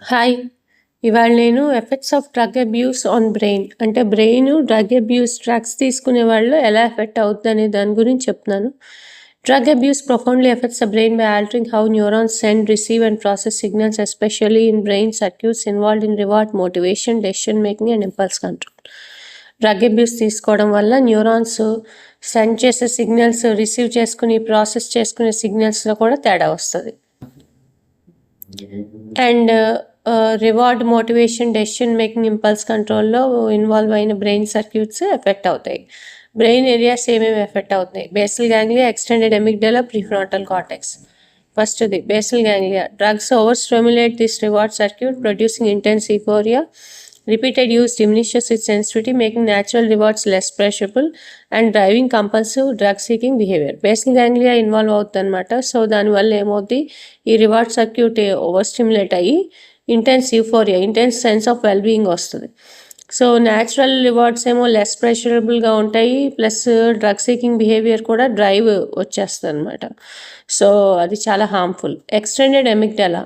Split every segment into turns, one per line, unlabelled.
Hi! ఇవాళ నేను effects of drug abuse on brain అంటే బ్రెయిన్ డ్రగ్ అబ్యూస్ డ్రగ్స్ తీసుకునే వాళ్ళు ఎలా ఎఫెక్ట్ అవుతుందనే దాని గురించి చెప్తున్నాను. Drug abuse profoundly effects the brain by altering how neurons send, receive and process signals especially in brain circuits involved in reward, motivation, decision making and impulse control. Drug abuse తీసుకోవడం వల్ల neurons send చేసే signals, receive చేసుకుని process చేసుకునే సిగ్నల్స్లో కూడా తేడా వస్తుంది. And reward, motivation, decision making, impulse కంట్రోల్లో involve అయిన బ్రెయిన్ సర్క్యూట్స్ ఎఫెక్ట్ అవుతాయి. బ్రెయిన్ ఏరియాస్ ఏమేమి ఎఫెక్ట్ అవుతాయి? Basal ganglia, extended amygdala, prefrontal cortex. ఫస్ట్ది basal ganglia. Drugs over stimulate this reward circuit producing intense euphoria. Repeated use diminishes its sensitivity, making natural rewards less pleasurable and driving compulsive drug-seeking behavior. Basal ganglia involve అవుతుంది అనమాట. So దానివల్ల ఏమవుతుంది, ఈ reward circuit over stimulate అయ్యి intense euphoria, intense sense of well being వస్తుంది. So natural rewards ఏమో less ప్రెషరబుల్గా ఉంటాయి, ప్లస్ డ్రగ్ సీకింగ్ బిహేవియర్ కూడా డ్రైవ్ వచ్చేస్తుంది అనమాట. సో అది చాలా harmful. Extended amygdala.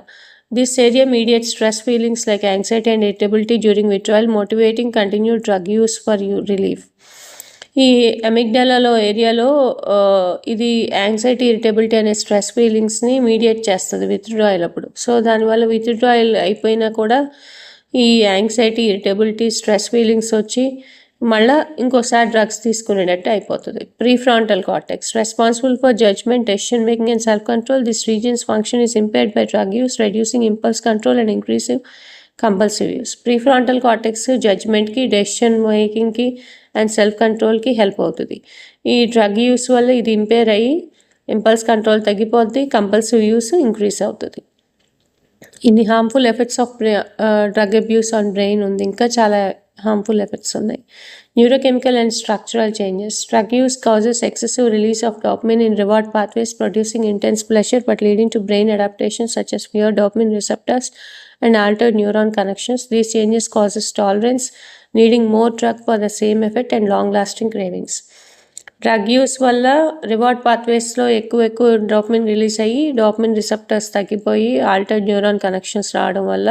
This area mediates stress feelings like anxiety and irritability during withdrawal, motivating continued drug use for relief. ఈ అమిగ్డాలాలో ఏరియాలో ఇది యాంగ్జైటీ, ఇరిటబిలిటీ అనే స్ట్రెస్ ఫీలింగ్స్ని మీడియేట్ చేస్తుంది విత్డ్రాయల్ అప్పుడు. సో దానివల్ల విత్డ్రాయల్ అయిపోయినా కూడా ఈ యాంగ్జైటీ, ఇరిటబిలిటీ, స్ట్రెస్ ఫీలింగ్స్ వచ్చి మళ్ళీ ఇంకోసారి డ్రగ్స్ తీసుకునేటట్టు అయిపోతుంది. Prefrontal cortex responsible for judgement, decision making and self control. This regions function is impaired by drug use, reducing impulse control and increasing compulsive use. Prefrontal cortex జడ్జ్మెంట్కి, decision మేకింగ్కి and self కంట్రోల్కి help అవుతుంది. ఈ drug use వల్ల ఇది impair అయ్యి impulse control తగ్గిపోద్ది, compulsive use increase అవుతుంది. ఇన్ని harmful effects of drug abuse on brain ఉంది. ఇంకా చాలా harmful effects ఉన్నాయి. Neurochemical and structural changes. Drug use causes excessive release of dopamine in reward pathways, producing intense pleasure but leading to brain adaptations such as fear dopamine receptors and altered neuron connections. These changes causes tolerance, needing more drug for the same effect and long-lasting cravings. Drug use వల్ల reward పాత్వేస్లో ఎక్కువ dopamine release అయ్యి dopamine receptors తగ్గిపోయి altered neuron connections రావడం వల్ల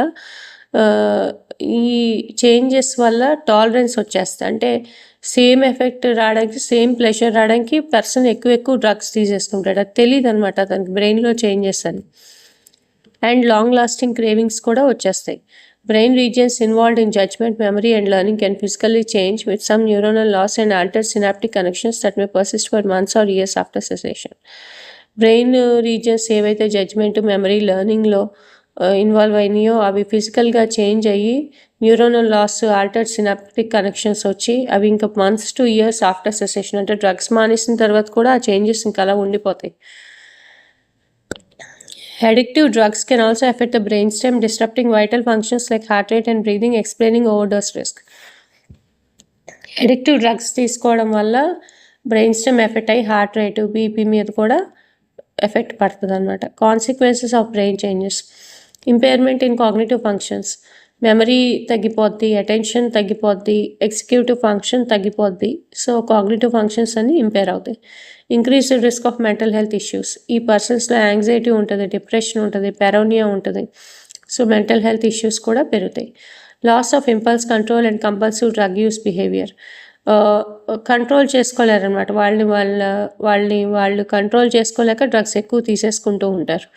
ఈ changes వల్ల tolerance వచ్చేస్తుంది. అంటే సేమ్ ఎఫెక్ట్ రావడానికి, సేమ్ ప్లెజర్ రావడానికి పర్సన్ ఎక్కువ డ్రగ్స్ తీసేసుకుంటాడు. అది తెలియదు అనమాట తనకి బ్రెయిన్లో చేంజెస్ అని. అండ్ లాంగ్ లాస్టింగ్ క్రేవింగ్స్ కూడా వచ్చేస్తాయి. Brain regions involved in judgment, memory and learning can physically change with some neuronal loss and altered synaptic connections that may persist for months or years after cessation. Brain regions ఏవైతే judgment, memory, లెర్నింగ్లో involve అయినాయో అవి ఫిజికల్గా change అయ్యి neuronal loss, altered synaptic connections వచ్చి అవి ఇంకా months to years after cessation, అంటే డ్రగ్స్ మానేసిన తర్వాత కూడా ఆ చేంజెస్ ఇంకా అలా ఉండిపోతాయి. Addictive drugs can also affect the brainstem, disrupting vital functions like heart rate and breathing, explaining overdose risk. Addictive drugs తీసుకోవడం వల్ల బ్రెయిన్ స్టెమ్ ఎఫెక్ట్ అయ్యి హార్ట్ రేటు, బీపీ మీద కూడా ఎఫెక్ట్ పడుతుంది అనమాట. Consequences of brain changes. Impairment in cognitive functions. Memory తగ్గిపోద్ది, attention తగ్గిపోద్ది, executive function తగ్గిపోద్ది. సో కాగ్నిటివ్ ఫంక్షన్స్ అన్నీ ఇంపైర్ అవుతాయి. Increased risk of mental health issues. ఈ పర్సన్స్లో యాంగ్జైటీ ఉంటుంది, డిప్రెషన్ ఉంటుంది, పెరోనియా ఉంటుంది. సో మెంటల్ హెల్త్ ఇష్యూస్ కూడా పెరుగుతాయి. Loss of impulse control and compulsive drug use behaviour. Control చేసుకోలేరనమాట. వాళ్ళు కంట్రోల్ చేసుకోలేక డ్రగ్స్ ఎక్కువ తీసేసుకుంటూ ఉంటారు.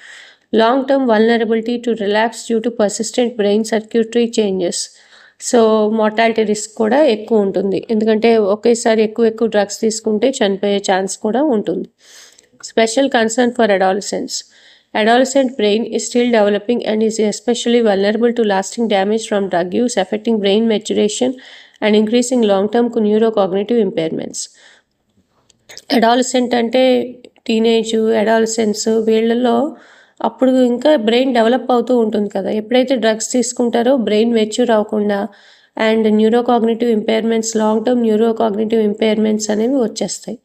Long term vulnerability to relapse due to persistent brain circuitry changes. So mortality risk కూడా ఎక్కువ ఉంటుంది, ఎందుకంటే ఒకేసారి ఎక్కువ డ్రగ్స్ తీసుకుంటే చనిపోయే ఛాన్స్ కూడా ఉంటుంది. Special concern for adolescents. Adolescent brain is still developing and is especially vulnerable to lasting damage from drug use, affecting brain maturation and increasing long-term neurocognitive impairments. Adolescent అంటే టీనేజ్, అడాలసెన్స్, వీళ్ళల్లో అప్పుడు ఇంకా brain develop అవుతూ ఉంటుంది కదా. ఎప్పుడైతే drugs తీసుకుంటారో brain mature అవ్వకుండా and neurocognitive impairments, long term neurocognitive impairments అనేవి వచ్చేస్తాయి.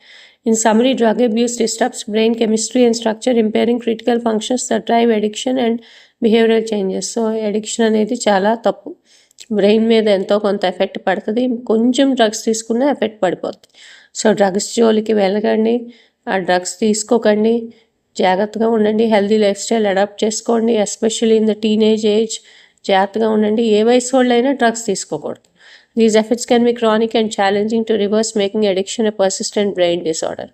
In summary, drug abuse disrupts brain chemistry and structure, impairing critical functions that drive addiction and behavioral changes. So addiction అనేది చాలా తప్పు. బ్రెయిన్ మీద ఎంతో కొంత ఎఫెక్ట్ పడుతుంది, కొంచెం డ్రగ్స్ తీసుకున్న ఎఫెక్ట్ పడిపోతుంది. సో డ్రగ్స్ జోలికి వెళ్ళకండి, ఆ డ్రగ్స్ తీసుకోకండి, జాగ్రత్తగా ఉండండి, హెల్దీ లైఫ్ స్టైల్ అడాప్ట్ చేసుకోండి. Especially in the teenage age జాగ్రత్తగా ఉండండి. ఏ వయసు వాళ్ళైనా డ్రగ్స్ తీసుకోకూడదు. These effects can be chronic and challenging to reverse, making addiction a persistent brain disorder.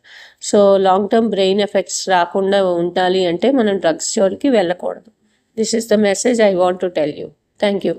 So long term brain effects రాకుండా ఉండాలి అంటే మనం డ్రగ్స్ జోలికి వెళ్ళకూడదు. This is the message I want to tell you. Thank you.